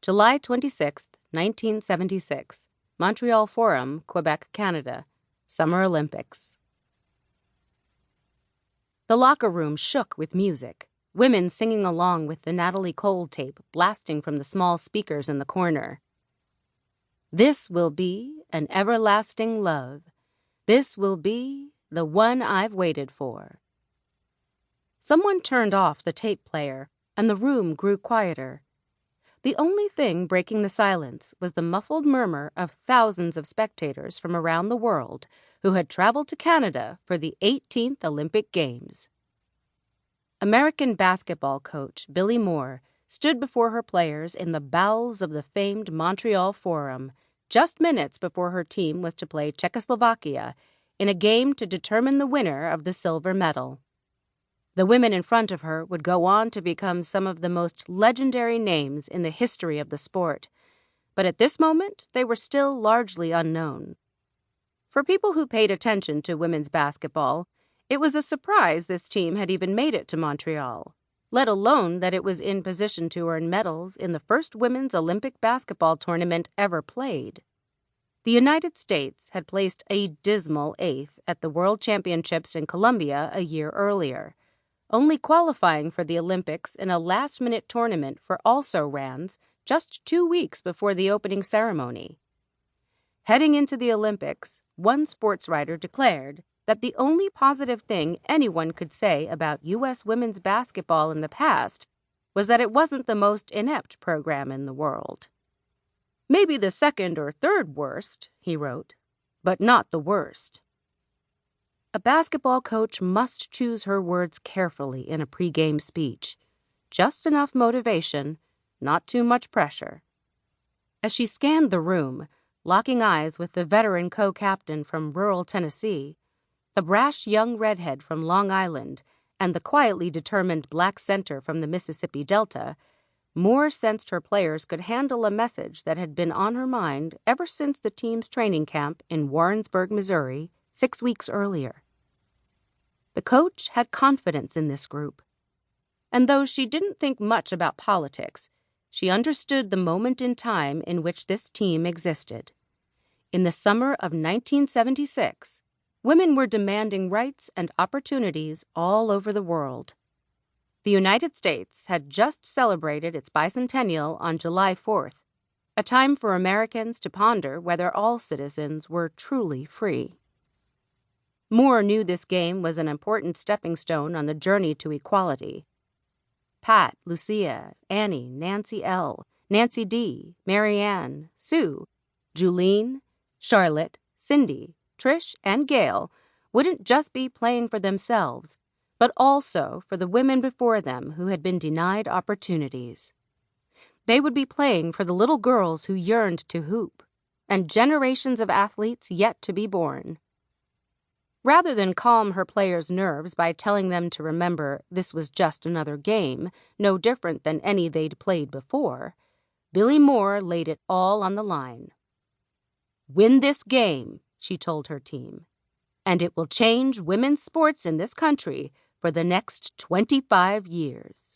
July 26, 1976. Montreal Forum, Quebec, Canada. Summer Olympics. The locker room shook with music, women singing along with the Natalie Cole tape blasting from the small speakers in the corner. This will be an everlasting love. This will be the one I've waited for. Someone turned off the tape player, and the room grew quieter. The only thing breaking the silence was the muffled murmur of thousands of spectators from around the world who had traveled to Canada for the 18th Olympic Games. American basketball coach Billy Moore stood before her players in the bowels of the famed Montreal Forum just minutes before her team was to play Czechoslovakia in a game to determine the winner of the silver medal. The women in front of her would go on to become some of the most legendary names in the history of the sport, but at this moment they were still largely unknown. For people who paid attention to women's basketball, it was a surprise this team had even made it to Montreal, let alone that it was in position to earn medals in the first women's Olympic basketball tournament ever played. The United States had placed a dismal 8th at the World Championships in Colombia a year earlier, only qualifying for the Olympics in a last-minute tournament for also-rans just 2 weeks before the opening ceremony. Heading into the Olympics, one sports writer declared that the only positive thing anyone could say about U.S. women's basketball in the past was that it wasn't the most inept program in the world. Maybe the second or third worst, he wrote, but not the worst. A basketball coach must choose her words carefully in a pregame speech. Just enough motivation, not too much pressure. As she scanned the room, locking eyes with the veteran co-captain from rural Tennessee, the brash young redhead from Long Island, and the quietly determined black center from the Mississippi Delta, Moore sensed her players could handle a message that had been on her mind ever since the team's training camp in Warrensburg, Missouri, 6 weeks earlier. The coach had confidence in this group. And though she didn't think much about politics, she understood the moment in time in which this team existed. In the summer of 1976, women were demanding rights and opportunities all over the world. The United States had just celebrated its bicentennial on July 4th, a time for Americans to ponder whether all citizens were truly free. Moore knew this game was an important stepping stone on the journey to equality. Pat, Lucia, Annie, Nancy L., Nancy D., Marianne, Sue, Julene, Charlotte, Cindy, Trish, and Gail wouldn't just be playing for themselves, but also for the women before them who had been denied opportunities. They would be playing for the little girls who yearned to hoop, and generations of athletes yet to be born. Rather than calm her players' nerves by telling them to remember this was just another game, no different than any they'd played before, Billy Moore laid it all on the line. "Win this game," she told her team, "and it will change women's sports in this country for the next 25 years."